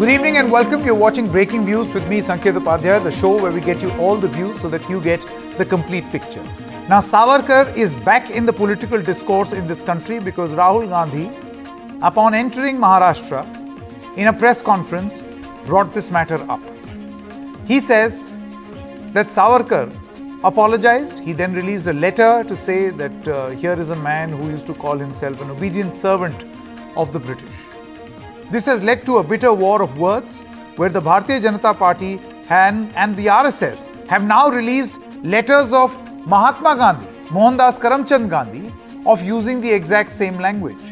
Good evening and welcome. You're watching Breaking Views with me, Sanket Upadhyay, the show where we get you all the views so that you get the complete picture. Now, Savarkar is back in the political discourse in this country because Rahul Gandhi, upon entering Maharashtra in a press conference, brought this matter up. He says that Savarkar apologized. He then released a letter to say that here is a man who used to call himself an obedient servant of the British. This has led to a bitter war of words where the Bharatiya Janata Party and the RSS have now released letters of Mahatma Gandhi, Mohandas Karamchand Gandhi, of using the exact same language,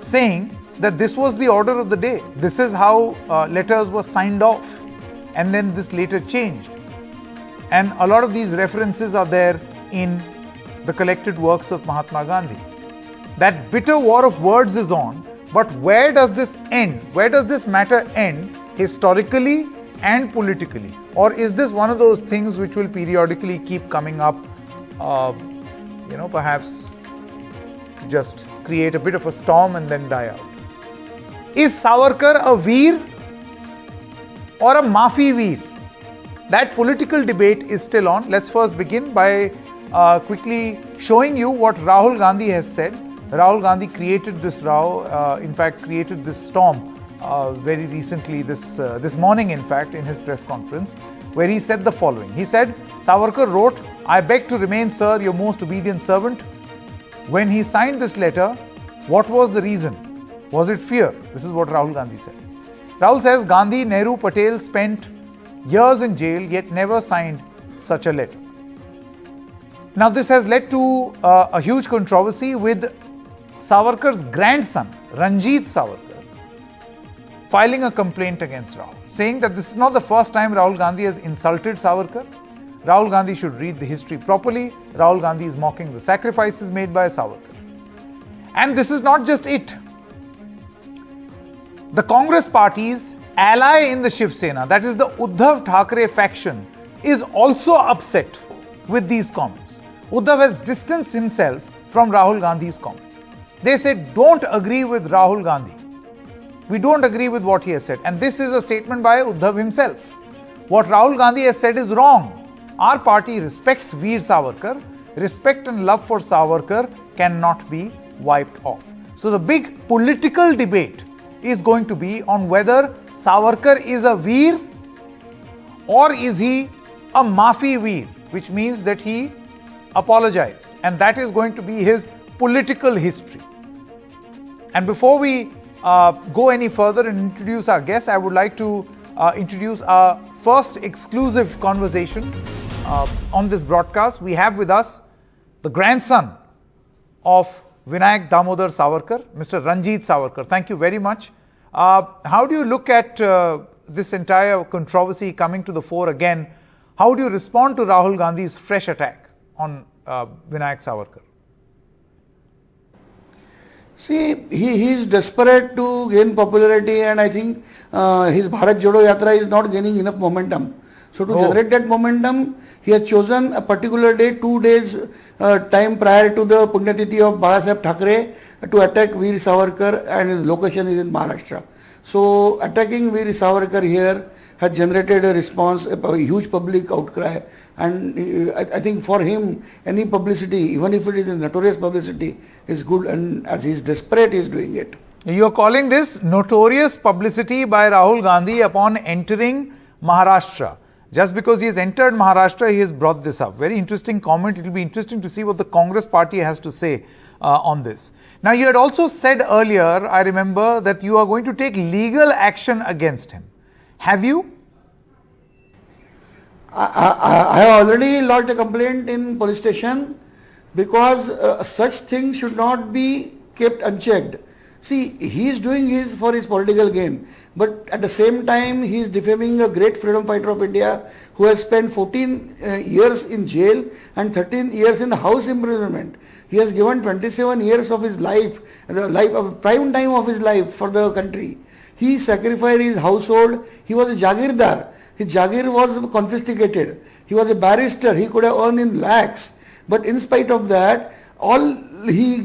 saying that this was the order of the day. This is how letters were signed off, and then this later changed. And a lot of these references are there in the collected works of Mahatma Gandhi. That bitter war of words is on. But where does this end? Where does this matter end historically and politically? Or is this one of those things which will periodically keep coming up, perhaps to just create a bit of a storm and then die out? Is Savarkar a veer or a Maafi veer? That political debate is still on. Let's first begin by quickly showing you what Rahul Gandhi has said. Rahul Gandhi created this row, created this storm very recently, this morning in fact, in his press conference, where he said the following. He said, Savarkar wrote, "I beg to remain, sir, your most obedient servant." When he signed this letter, what was the reason? Was it fear? This is what Rahul Gandhi said. Rahul says, Gandhi, Nehru, Patel spent years in jail, yet never signed such a letter. Now this has led to a huge controversy with Savarkar's grandson, Ranjit Savarkar, filing a complaint against Rahul, saying that this is not the first time Rahul Gandhi has insulted Savarkar. Rahul Gandhi should read the history properly. Rahul Gandhi is mocking the sacrifices made by Savarkar. And this is not just it. The Congress party's ally in the Shiv Sena, that is the Uddhav Thackeray faction, is also upset with these comments. Uddhav has distanced himself from Rahul Gandhi's comment. They said, don't agree with Rahul Gandhi. We don't agree with what he has said. And this is a statement by Uddhav himself. What Rahul Gandhi has said is wrong. Our party respects Veer Savarkar. Respect and love for Savarkar cannot be wiped off. So the big political debate is going to be on whether Savarkar is a Veer or is he a Maafi Veer, which means that he apologized. And that is going to be his political history. And before we go any further and introduce our guests, I would like to introduce our first exclusive conversation on this broadcast. We have with us the grandson of Vinayak Damodar Savarkar, Mr. Ranjit Savarkar. Thank you very much. How do you look at this entire controversy coming to the fore again? How do you respond to Rahul Gandhi's fresh attack on Vinayak Savarkar? See, he is desperate to gain popularity, and I think his Bharat Jodo Yatra is not gaining enough momentum. So to generate that momentum, he has chosen a particular day, 2 days time prior to the Punyatithi of Balasaheb Thackeray to attack Veer Savarkar, and his location is in Maharashtra. So attacking Veer Savarkar here has generated a response, a huge public outcry, and I think for him any publicity, even if it is a notorious publicity, is good, and as he is desperate, he is doing it. You are calling this notorious publicity by Rahul Gandhi upon entering Maharashtra. Just because he has entered Maharashtra, he has brought this up. Very interesting comment. It will be interesting to see what the Congress party has to say on this. Now, you had also said earlier, I remember, that you are going to take legal action against him. Have you? I have already lodged a complaint in police station because such things should not be kept unchecked. See, he is doing his for his political gain, but at the same time he is defaming a great freedom fighter of India who has spent 14 years in jail and 13 years in the house imprisonment. He has given 27 years of his life, prime time of his life for the country. He sacrificed his household. He was a Jagirdar. His Jagir was confiscated. He was a barrister. He could have earned in lakhs. But in spite of that, all he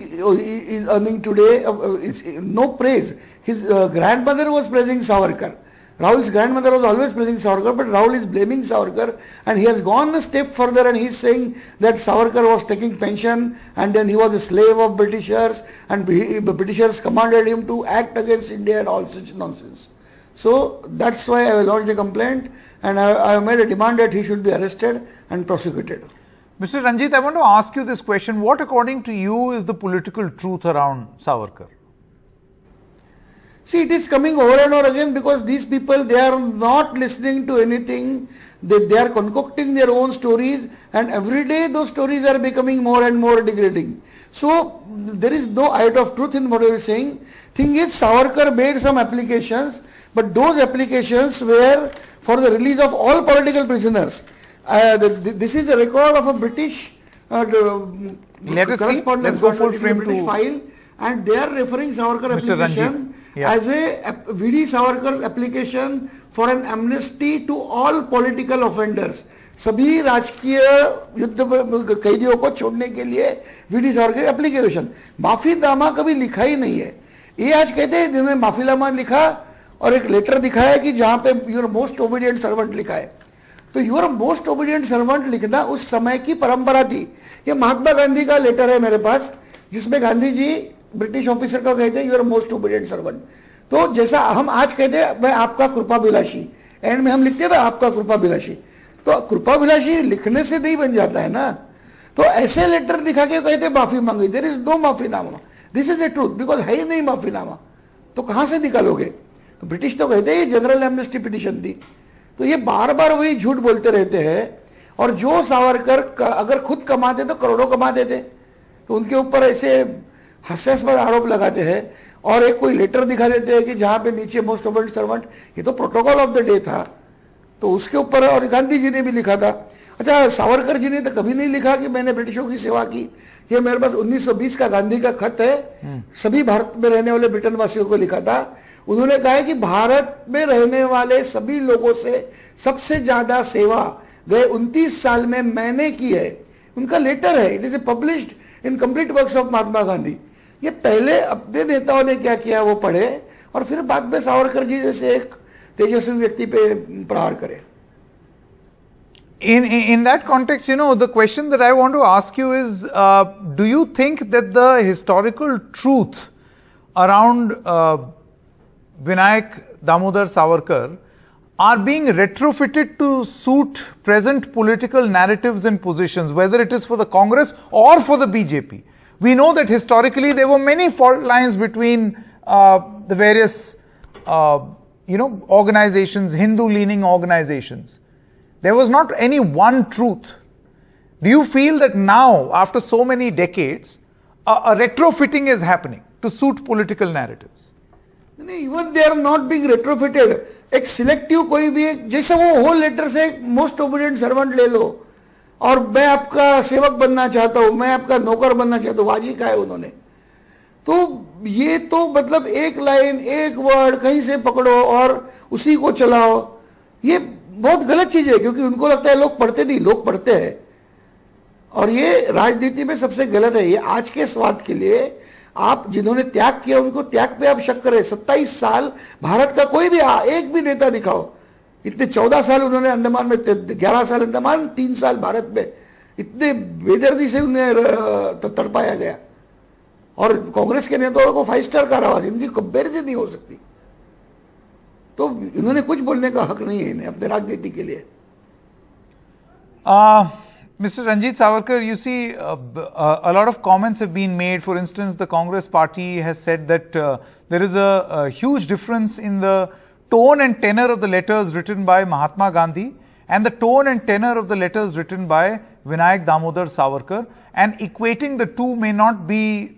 is earning today is no praise. His grandmother was praising Savarkar. Rahul's grandmother was always praising Savarkar, but Rahul is blaming Savarkar, and he has gone a step further and he is saying that Savarkar was taking pension and then he was a slave of Britishers and Britishers commanded him to act against India and all such nonsense. So that's why I launched a complaint and I have made a demand that he should be arrested and prosecuted. Mr. Ranjit, I want to ask you this question. What, according to you, is the political truth around Savarkar? See, it is coming over and over again because these people, they are not listening to anything. They are concocting their own stories, and every day those stories are becoming more and more degrading. So there is no iota of truth in what I was saying. Thing is, Savarkar made some applications, but those applications were for the release of all political prisoners. This is a record of a British correspondence. Let's go full frame British to file, and they are referring Savarkar Mr. application as a VD Savarkar's application for an amnesty to all political offenders. सभी राजकीय युद्ध कैदियों को छोड़ने के लिए VD Savarkar application. माफीनामा कभी लिखा ही नहीं है. ये आज कहते हैं जिन्होंने माफीनामा लिखा और एक लेटर दिखाया कि जहां पे यूर मोस्ट ओबीडियंट सर्वेंट लिखा है. तो यूर मोस्ट ओबीडियंट सर्वेंट लिखना उस समय की परंपरा थी. ये महात्मा गांधी का लेटर है मेरे पास जिसमें गांधी जी ब्रिटिश ऑफिसर को कहते हैं यूर मोस्ट ओबीडियंट सर्वेंट. तो जैसा हम आज कहते हैं मैं आपका कृपाभिलाषी, एंड में हम लिखते हैं ना आपका कृपाभिलाषी. तो कृपाभिलाषी लिखने से नहीं बन जाता है ना. तो ऐसे लेटर दिखा के कहते माफी मांगी. देयर इज नो माफीनामा. This is a truth because है ही नहीं माफीनामा. तो कहां से निकालोगे? तो ब्रिटिश तो कहते हैं जनरल एमनेस्टी पिटिशन थी. तो ये बार बार वही झूठ बोलते रहते हैं. और जो सावरकर अगर खुद कमाते तो करोड़ों कमाते थे, तो उनके ऊपर ऐसे हास्यास्पद आरोप लगाते हैं और एक कोई लेटर दिखा देते हैं कि जहां पे नीचे मोस्ट ओबीडिएंट सर्वेंट. ये तो प्रोटोकॉल ऑफ द डे था, तो उसके ऊपर. और गांधी जी ने भी लिखा था. अच्छा, सावरकर जी ने तो कभी नहीं लिखा कि मैंने ब्रिटिशों की सेवा की. ये मेरे पास 1920 का गांधी का खत है, सभी भारत में रहने वाले ब्रिटेन वासियों को लिखा था. उन्होंने कहा है कि भारत में रहने वाले सभी लोगों से सबसे ज्यादा सेवा गए 29 साल में मैंने की है. उनका लेटर है. It is published in complete works of Mahatma Gandhi. ये पहले अपने नेताओं ने क्या किया वो पढ़े और फिर बाद में सावरकर जी जैसे एक तेजस्वी व्यक्ति पे प्रहार करें. In that context, the question that I want to ask you is, do you think that the historical truth around Vinayak Damodar Savarkar are being retrofitted to suit present political narratives and positions, whether it is for the Congress or for the BJP? We know that historically there were many fault lines between the various organizations, Hindu-leaning organizations. There was not any one truth. Do you feel that now, after so many decades, a retrofitting is happening to suit political narratives? Even they are not being retrofitted. एक selective कोई भी एक जैसे वो whole letter से एक most obedient servant ले लो और मैं आपका सेवक बनना चाहता हूं, मैं आपका नौकर बनना चाहता हूं, वाजी का है उन्होंने. तो ये तो मतलब एक लाइन एक वर्ड कहीं से पकड़ो और उसी को चलाओ. ये बहुत गलत चीज है क्योंकि उनको लगता है लोग पढ़ते नहीं, लोग पढ़ते हैं. और ये राजनीति में सबसे गलत है. ये आज के स्वाद के लिए आप जिन्होंने त्याग किया उनको त्याग पे आप शक करें. 27 साल भारत का कोई भी एक भी नेता दिखाओ. इतने 14 साल उन्होंने अंडमान में, 11 साल अंडमान, 3 साल भारत में, इतने बेदर्दी से उन्हें तड़पाया गया. और कांग्रेस के नेताओं को 5 स्टार कारावास, इनकी कंपेरिजन नहीं हो सकती. तो इन्होंने कुछ बोलने का हक नहीं है इन्हें अपने राजनीति के लिए. Mr. Ranjit Savarkar, you see, a lot of comments have been made. For instance, the Congress party has said that there is a huge difference in the tone and tenor of the letters written by Mahatma Gandhi and the tone and tenor of the letters written by Vinayak Damodar Savarkar, and equating the two may not be,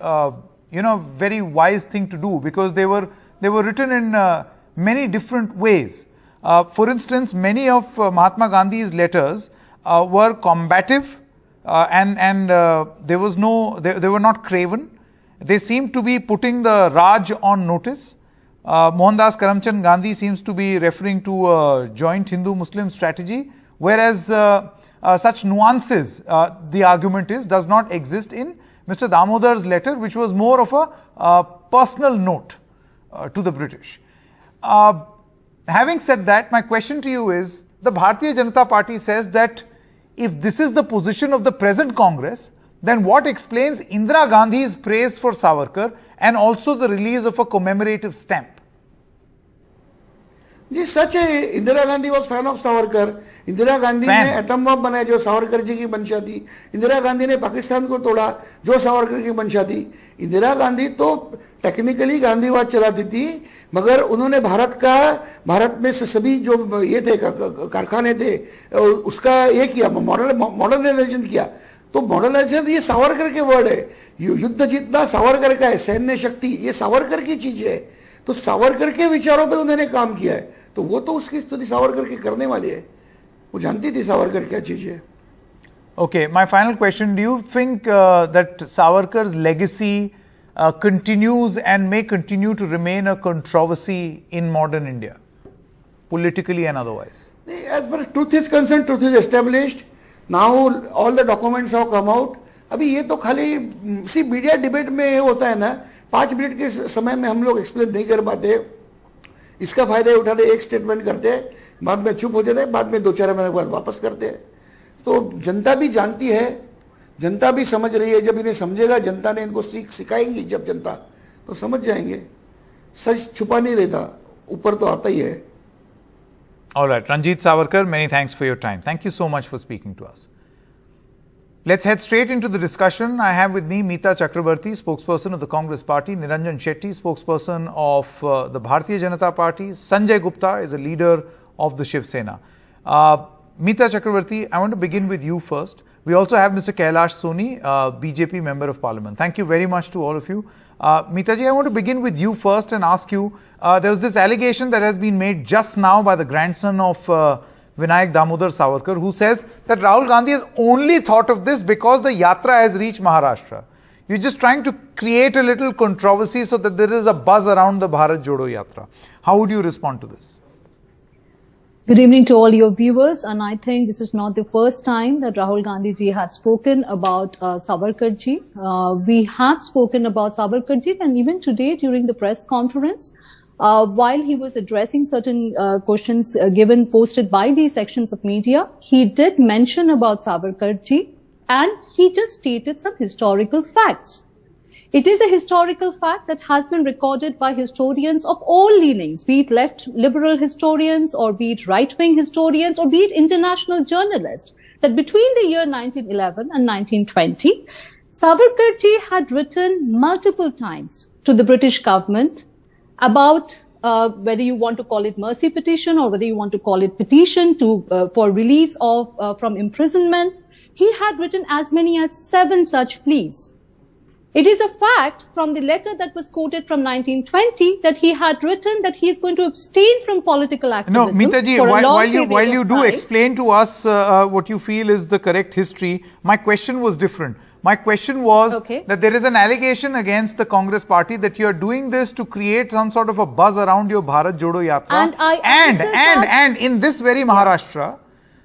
very wise thing to do because they were written in many different ways. For instance, many of Mahatma Gandhi's letters were combative and they were not craven. They seemed to be putting the Raj on notice. Mohandas Karamchand Gandhi seems to be referring to a joint Hindu-Muslim strategy, whereas such nuances, the argument is, does not exist in Mr. Damodar's letter, which was more of a personal note to the British. Having said that, my question to you is, the Bharatiya Janata Party says that if this is the position of the present Congress, then what explains Indira Gandhi's praise for Savarkar and also the release of a commemorative stamp? जी सच है, Indira Gandhi was fan of Savarkar. Indira Gandhi ने atom bomb बनाया जो सावरकर जी की मंशा थी. इंदिरा गांधी ने पाकिस्तान को तोड़ा जो सावरकर की मंशा थी. इंदिरा गांधी तो टेक्निकली गांधीवाद चलाती थी, मगर उन्होंने भारत में सभी जो ये थे कारखाने थे उसका ये किया, मॉडर्नाइजेशन किया. तो मॉडर्नाइजेशन ये सावरकर के वर्ड है. युद्ध जीतना सावरकर का है, सैन्य शक्ति ये सावरकर की चीज है. तो सावरकर के विचारों पे उन्होंने काम किया है, तो वो तो उसकी स्तुति सावरकर की करने वाली है. वो जानती थी सावरकर क्या चीज है. Okay, my final question, do you think that Savarkar's legacy continues and may continue to remain a controversy in modern India, politically and otherwise? As far as truth is concerned, truth is established. Now all the documents have come out. अभी ये तो खाली C media debate में ये होता है ना, 5 minute के समय में हम लोग एक्सप्लेन नहीं कर पाते. इसका फायदा उठाते, एक स्टेटमेंट करते, बाद में चुप हो जाते, बाद में 2-4 महीने बाद वापस करते. तो जनता भी जानती है, जनता भी समझ रही है. जब इन्हें समझेगा, जनता ने इनको सिखाएंगी जब जनता, तो समझ जाएंगे. सच छुपा नहीं रहता, ऊपर तो आता ही है. All right, Ranjit Savarkar, many thanks for your time. Thank you so much for speaking to us. Let's head straight into the discussion. I have with me Meeta Chakrabarti, spokesperson of the Congress Party, Niranjan Shetty, spokesperson of the Bharatiya Janata Party, Sanjay Gupta is a leader of the Shiv Sena. Meeta Chakrabarti, I want to begin with you first. We also have Mr. Kailash Soni, BJP Member of Parliament. Thank you very much to all of you. Meeta ji, I want to begin with you first and ask you, there was this allegation that has been made just now by the grandson of Vinayak Damodar Savarkar, who says that Rahul Gandhi has only thought of this because the yatra has reached Maharashtra. You're just trying to create a little controversy so that there is a buzz around the Bharat Jodo Yatra. How would you respond to this? Good evening to all your viewers, and I think this is not the first time that Rahul Gandhi ji had spoken about Savarkar ji. We had spoken about Savarkar ji, and even today during the press conference, while he was addressing certain questions posted by these sections of media, he did mention about Savarkar ji, and he just stated some historical facts. It is a historical fact that has been recorded by historians of all leanings, be it left liberal historians or be it right-wing historians or be it international journalists, that between the year 1911 and 1920, Savarkar ji had written multiple times to the British government about whether you want to call it mercy petition or whether you want to call it petition for release from imprisonment. He had written as many as 7 such pleas. It is a fact from the letter that was quoted from 1920 that he had written that he is going to abstain from political activism. No, Meeta ji, while you do explain to us what you feel is the correct history, my question was different. My question was that there is an allegation against the Congress party that you are doing this to create some sort of a buzz around your Bharat Jodo Yatra. And in this very Maharashtra,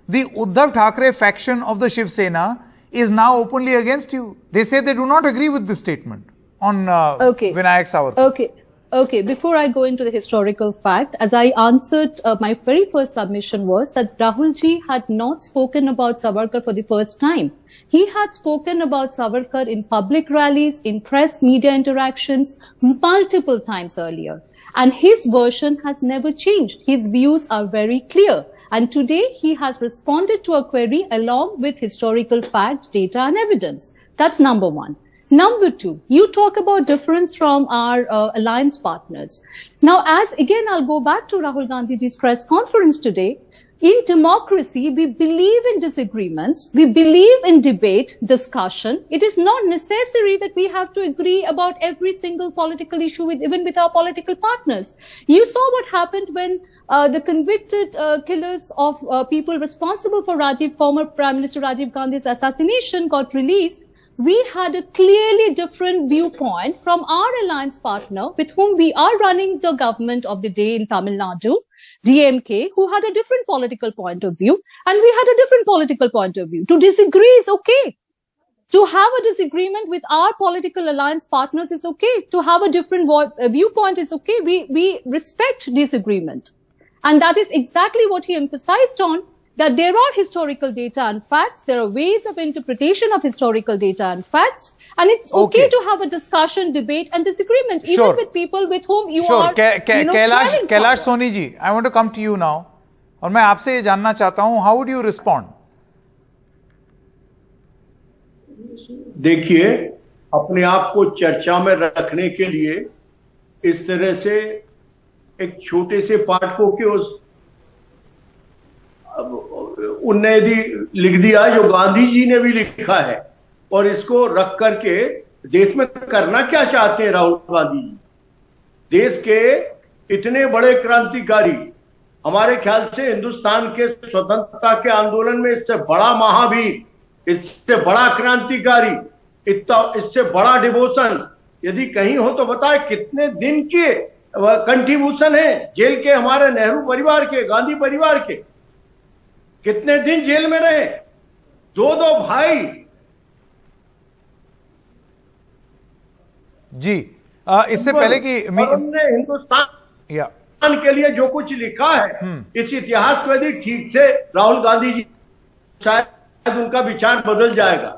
the Uddhav Thackeray faction of the Shiv Sena is now openly against you. They say they do not agree with this statement on Vinayak Savarkar. Okay, before I go into the historical fact, as I answered, my very first submission was that Rahul ji had not spoken about Savarkar for the first time. He had spoken about Savarkar in public rallies, in press media interactions multiple times earlier. And his version has never changed. His views are very clear. And today he has responded to a query along with historical fact, data and evidence. That's number one. Number two, you talk about difference from our alliance partners. Now, I'll go back to Rahul Gandhi's press conference today. In democracy, we believe in disagreements. We believe in debate, discussion. It is not necessary that we have to agree about every single political issue even with our political partners. You saw what happened when the convicted killers of people responsible for former Prime Minister Rajiv Gandhi's assassination got released. We had a clearly different viewpoint from our alliance partner with whom we are running the government of the day in Tamil Nadu, DMK, who had a different political point of view, and we had a different political point of view. To disagree is okay. To have a disagreement with our political alliance partners is okay. To have a different viewpoint is okay. We respect disagreement. And that is exactly what he emphasized on, that there are historical data and facts. There are ways of interpretation of historical data and facts. And it's okay to have a discussion, debate and disagreement, even with people with whom you are, Kailash Soni ji, I want to come to you now. और मैं आपसे ये जानना चाहता हूं, how would you respond? देखिए, अपने आप को चर्चा में रखने के लिए इस तरह से एक छोटे से पाठ को क्यों उनने यदि लिख दिया जो गांधी जी ने भी लिखा है, और इसको रख करके देश में करना क्या चाहते हैं राहुल गांधी जी? देश के इतने बड़े क्रांतिकारी, हमारे ख्याल से हिंदुस्तान के स्वतंत्रता के आंदोलन में इससे बड़ा महावीर, इससे बड़ा क्रांतिकारी, इससे बड़ा डिवोशन यदि कहीं हो तो बताए कितने दिन के कंट्रीब्यूशन है जेल के, हमारे नेहरू परिवार के, गांधी परिवार के कितने दिन जेल में रहे, दो भाई जी। इससे पहले कि हमने हिंदुस्तान के लिए जो कुछ लिखा है, इस इतिहास को यदि ठीक से राहुल गांधी जी, शायद उनका विचार बदल जाएगा।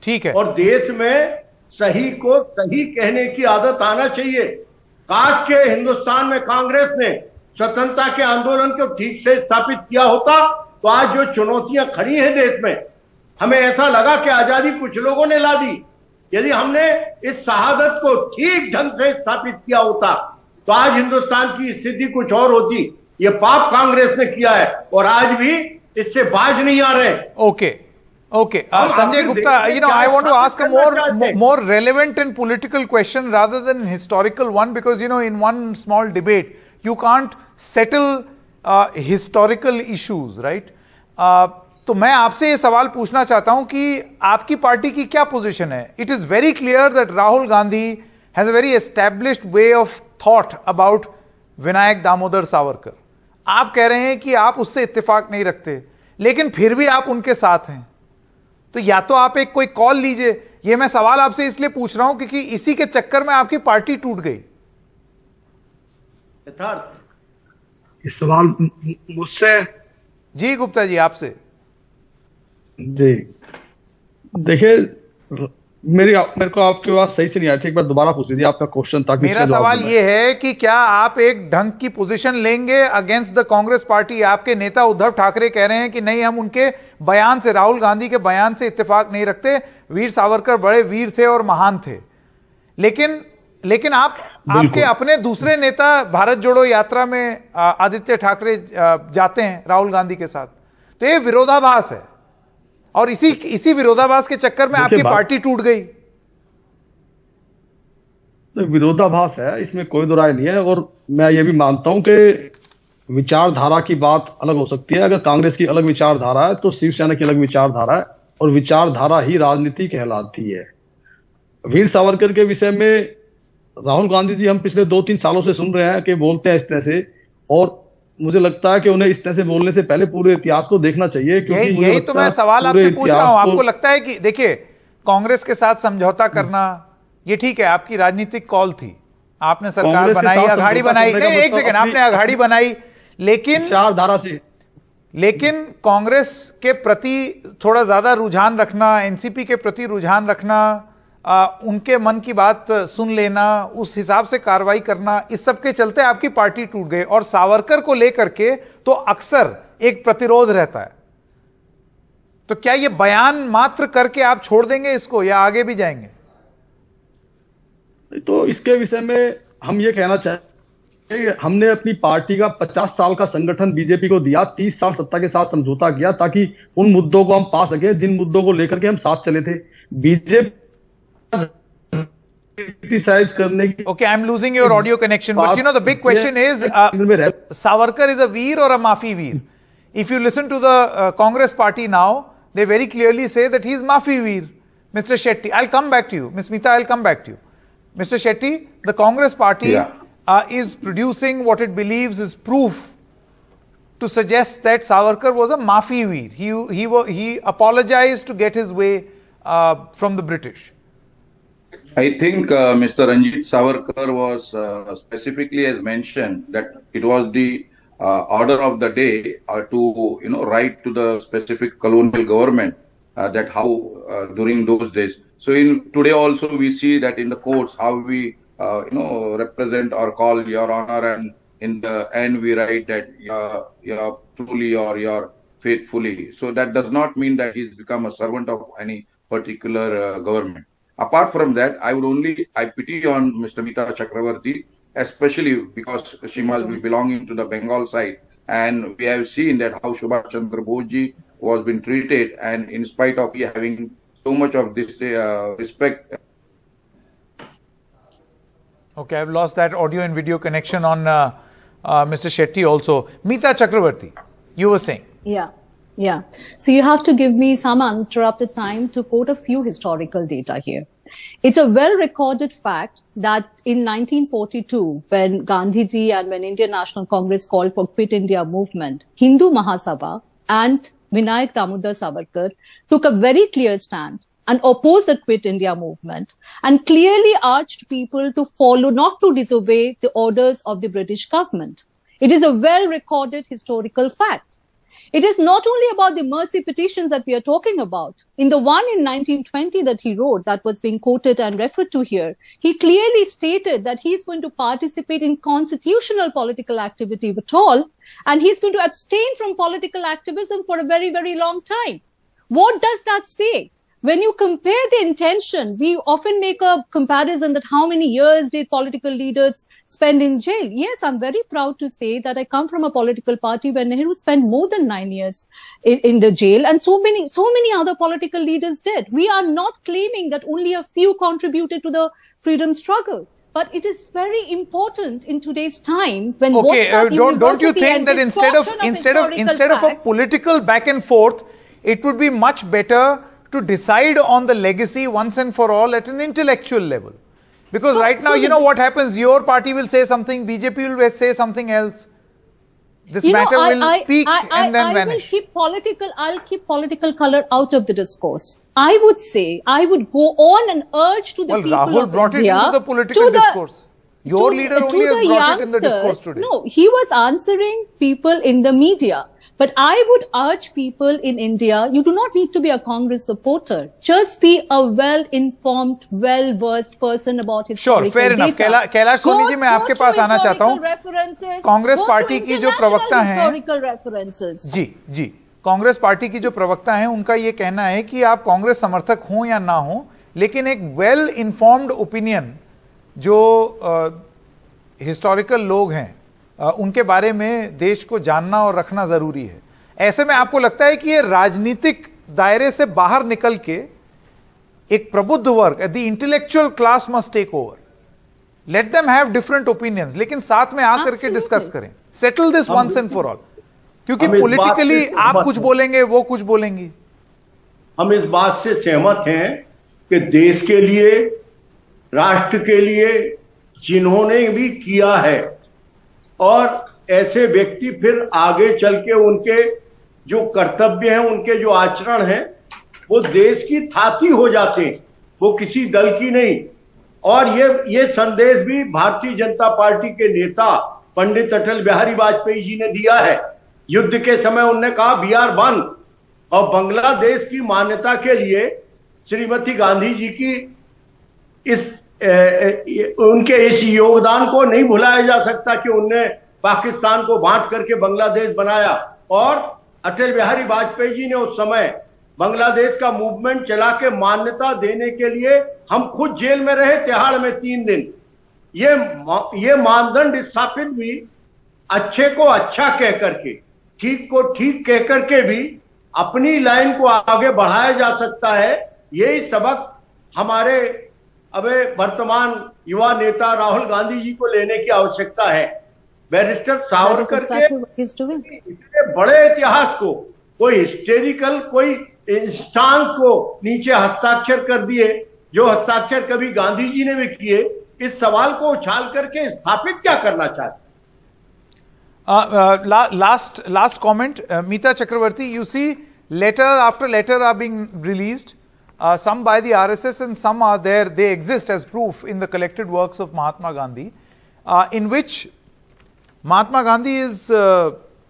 ठीक है। और देश में सही को सही कहने की आदत आना चाहिए। काश के हिंदुस्तान में कांग्रेस ने स्वतंत्रता के आंदोलन को ठीक से स्थापित किया होता तो आज जो चुनौतियां खड़ी हैं देश में, हमें ऐसा लगा कि आजादी कुछ लोगों ने ला दी। यदि हमने इस शहादत को ठीक ढंग से स्थापित किया होता तो आज हिंदुस्तान की स्थिति कुछ और होती। ये पाप कांग्रेस ने किया है और आज भी इससे बाज नहीं आ रहे। Okay. Sanjay Gupta, I want to ask a more relevant and political question rather than an historical one, because, in one small debate, you can't settle historical issues, right? तो मैं आपसे ये सवाल पूछना चाहता हूं कि आपकी पार्टी की क्या पोजीशन है? It is very clear that Rahul Gandhi has a very established way of thought about Vinayak Damodar Savarkar. आप कह रहे हैं कि आप उससे इत्तेफाक नहीं रखते, लेकिन फिर भी आप उनके साथ हैं। तो या तो आप एक कोई कॉल लीजिए। ये मैं सवाल आपसे इसलिए पूछ रहा हूं क्योंकि इसी के चक्कर में आपकी पार्टी टूट गई। ये सवाल मुझसे? जी गुप्ता जी, आपसे। जी देखिए, मेरे को आपकी बात सही से नहीं आई थी, एक बार दोबारा पूछ लीजिए आपका क्वेश्चन, ताकि मेरा सवाल ये है कि क्या आप एक ढंग की पोजीशन लेंगे अगेंस्ट द कांग्रेस पार्टी? आपके नेता उद्धव ठाकरे कह रहे हैं कि नहीं, हम उनके बयान से, राहुल गांधी के बयान से इत्तेफाक नहीं रखते। वीर सावरकर बड़े वीर थे और महान थे, लेकिन आपके अपने दूसरे नेता भारत जोड़ो यात्रा में आदित्य ठाकरे जाते हैं राहुल गांधी के साथ। तो ये विरोधाभास है और इसी विरोधाभास के चक्कर में आपकी पार्टी टूट गई। तो विरोधाभास है, इसमें कोई दो राय नहीं है। और मैं ये भी मानता हूं कि विचारधारा की बात अलग हो सकती है। अगर कांग्रेस की अलग विचारधारा है तो शिवसेना की अलग विचारधारा है, और विचारधारा ही राजनीति कहलाती है। वीर सावरकर के विषय में राहुल गांधी जी हम पिछले 2-3 सालों से सुन रहे हैं कि बोलते हैं इस तरह से, और मुझे लगता है कि उन्हें इस तरह से बोलने से पहले पूरे इतिहास को देखना चाहिए। यही तो मैं सवाल आपसे पूछ रहा हूं। आपको लगता है कि देखिए, कांग्रेस के साथ समझौता करना ये ठीक है, आपकी राजनीतिक कॉल थी, आपने सरकार बनाई, अघाड़ी बनाई, एक सेकंड, आपने अघाड़ी बनाई, लेकिन विचारधारा से, लेकिन कांग्रेस के प्रति थोड़ा ज्यादा रुझान रखना, एनसीपी के प्रति रुझान रखना, उनके मन की बात सुन लेना, उस हिसाब से कार्रवाई करना, इस सब के चलते आपकी पार्टी टूट गई। और सावरकर को लेकर के तो अक्सर एक प्रतिरोध रहता है। तो क्या ये बयान मात्र करके आप छोड़ देंगे इसको, या आगे भी जाएंगे? तो इसके विषय में हम ये कहना चाहेंगे, हमने अपनी पार्टी का 50 साल का संगठन बीजेपी को दिया, 30 साल सत्ता के साथ समझौता किया ताकि उन मुद्दों को हम पा सके जिन मुद्दों को लेकर के हम साथ चले थे। बीजेपी criticize करने की। Okay, I'm losing your audio connection, but the big question is, Savarkar is a veer or a Mafi veer? If you listen to the Congress party now, they very clearly say that he is Mafi veer. Mr. Shetty, I'll come back to you. Ms. Smita, I'll come back to you. Mr. Shetty, the Congress party is producing what it believes is proof to suggest that Savarkar was a Mafi veer. He apologized to get his way from the British? I think Mr. Ranjit Savarkar was specifically as mentioned that it was the order of the day to write to the specific colonial government that how during those days. So in today also we see that in the courts how we represent or call Your Honor, and in the end we write that you're truly or you're faithfully. So that does not mean that he's become a servant of any particular government. Apart from that, I pity on Mr. Mita Chakravarti, especially because she must be belonging to the Bengal side. And we have seen that how Subhash Chandra Bose was being treated, and in spite of he having so much of this respect. Okay, I've lost that audio and video connection on Mr. Shetty also. Mita Chakravarti, you were saying. Yeah. So you have to give me some uninterrupted time to quote a few historical data here. It's a well-recorded fact that in 1942, when Gandhiji and when Indian National Congress called for Quit India movement, Hindu Mahasabha and Vinayak Damodar Savarkar took a very clear stand and opposed the Quit India movement and clearly urged people to follow, not to disobey the orders of the British government. It is a well-recorded historical fact. It is not only about the mercy petitions that we are talking about. In the one in 1920 that he wrote, that was being quoted and referred to here, he clearly stated that he's going to participate in constitutional political activity at all, and he's going to abstain from political activism for a very, very long time. What does that say? When you compare the intention, we often make a comparison that how many years did political leaders spend in jail? Yes, I'm very proud to say that I come from a political party where Nehru spent more than 9 years in the jail, and so many other political leaders did. We are not claiming that only a few contributed to the freedom struggle. But it is very important in today's time when don't you think that instead of a political back and forth, it would be much better to decide on the legacy once and for all at an intellectual level? Because right now, you know what happens? Your party will say something, BJP will say something else. This matter will peak and then vanish. I'll keep political color out of the discourse. I would go on and urge to the people Rahul of brought India, it into the political discourse. Your leader only has brought it in the discourse today. No, he was answering people in the media. But I would urge people in India, you do not need to be a Congress supporter. Just be a well-informed, well-versed person about historical fair enough. Kailash Soni ji, मैं आपके पास आना चाहता हूँ. Congress party की जो प्रवक्ता हैं, जी, Congress party की जो प्रवक्ता हैं, उनका ये कहना है कि आप कांग्रेस समर्थक हों या ना हों, लेकिन एक वेल इन्फॉर्म्ड ओपिनियन जो हिस्टोरिकल लोग हैं उनके बारे में देश को जानना और रखना जरूरी है. ऐसे में आपको लगता है कि ये राजनीतिक दायरे से बाहर निकल के एक प्रबुद्ध वर्ग, the intellectual class must take over, let them have different opinions, लेकिन साथ में आकर के डिस्कस करें, settle this once and for all. क्योंकि पॉलिटिकली आप कुछ बोलेंगे, वो कुछ बोलेंगी. हम इस बात से सहमत हैं कि देश के लिए, राष्ट्र के लिए जिन्होंने भी किया है, और ऐसे व्यक्ति फिर आगे चल के उनके जो कर्तव्य हैं, उनके जो आचरण हैं, वो देश की थाती हो जाते हैं, वो किसी दल की नहीं. और ये संदेश भी भारतीय जनता पार्टी के नेता पंडित अटल बिहारी वाजपेयी जी ने दिया है. युद्ध के समय उन्होंने कहा वी आर वन, और बांग्लादेश की मान्यता के लिए श्रीमती गांधी जी की उनके इस योगदान को नहीं भुलाया जा सकता कि उनने पाकिस्तान को बांट करके बांग्लादेश बनाया. और अटल बिहारी वाजपेयी जी ने उस समय बांग्लादेश का मूवमेंट चला के मान्यता देने के लिए हम खुद जेल में रहे, तिहाड़ में 3 दिन. ये मानदंड स्थापित भी अच्छे को अच्छा कह करके, ठीक को ठीक कह करके भी अपनी लाइन को आगे बढ़ाया जा सकता है. यही सबक हमारे अबे वर्तमान युवा नेता राहुल गांधी जी को लेने की आवश्यकता है. बैरिस्टर सावरकर के इतने बड़े इतिहास को कोई हिस्टेरिकल, कोई इंस्टांस को नीचे हस्ताक्षर कर दिए, जो हस्ताक्षर कभी गांधी जी ने भी किए. इस सवाल को उछाल करके स्थापित क्या करना चाहते? Last comment, Mita Chakravarti, you see letter after letter are being released some by the RSS and some are there, they exist as proof in the collected works of Mahatma Gandhi, in which Mahatma Gandhi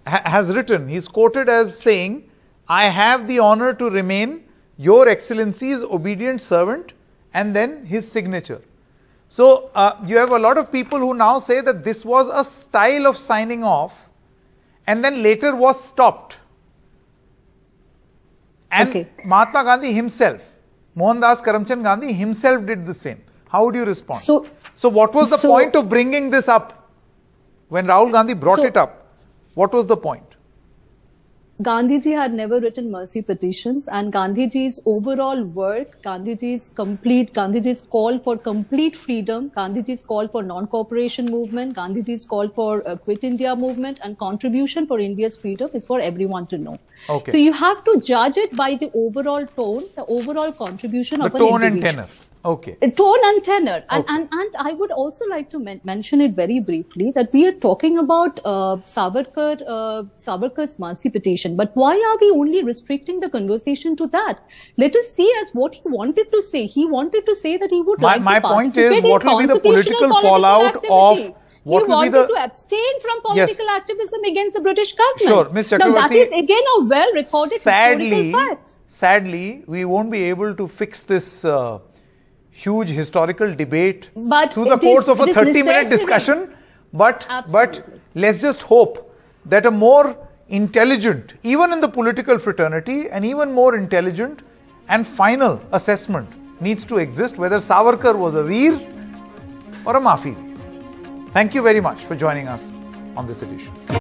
has written, he's quoted as saying, "I have the honor to remain Your Excellency's obedient servant," and then his signature. So you have a lot of people who now say that this was a style of signing off and then later was stopped. And Okay. Mahatma Gandhi himself, Mohandas Karamchand Gandhi himself did the same. How would you respond? So what was the point of bringing this up? When Rahul Gandhi brought it up, what was the point? Gandhiji had never written mercy petitions, and Gandhiji's overall work, Gandhiji's call for complete freedom, Gandhiji's call for non-cooperation movement, Gandhiji's call for Quit India movement and contribution for India's freedom is for everyone to know. Okay. So you have to judge it by the overall tone, the overall contribution The of an tone and individual. tenor. Okay. Tone and tenor. Okay. And I would also like to mention it very briefly that we are talking about Savarkar's mercy petition. But why are we only restricting the conversation to that? Let us see as what he wanted to say. He wanted to say that he would My like to point is, participate what in will be the constitutional political fallout activity. of He what will be wanted the to abstain from political activism against the British government. Sure, Ms. Now that Chakravarti, is again a well-recorded historical fact. Sadly, we won't be able to fix this huge historical debate But through the it course is- of a it is 30-minute necessary. discussion. But Absolutely. let's just hope that a more intelligent, even in the political fraternity, and even more intelligent and final assessment needs to exist whether Savarkar was a Veer or a Maafi Veer. Thank you very much for joining us on this edition.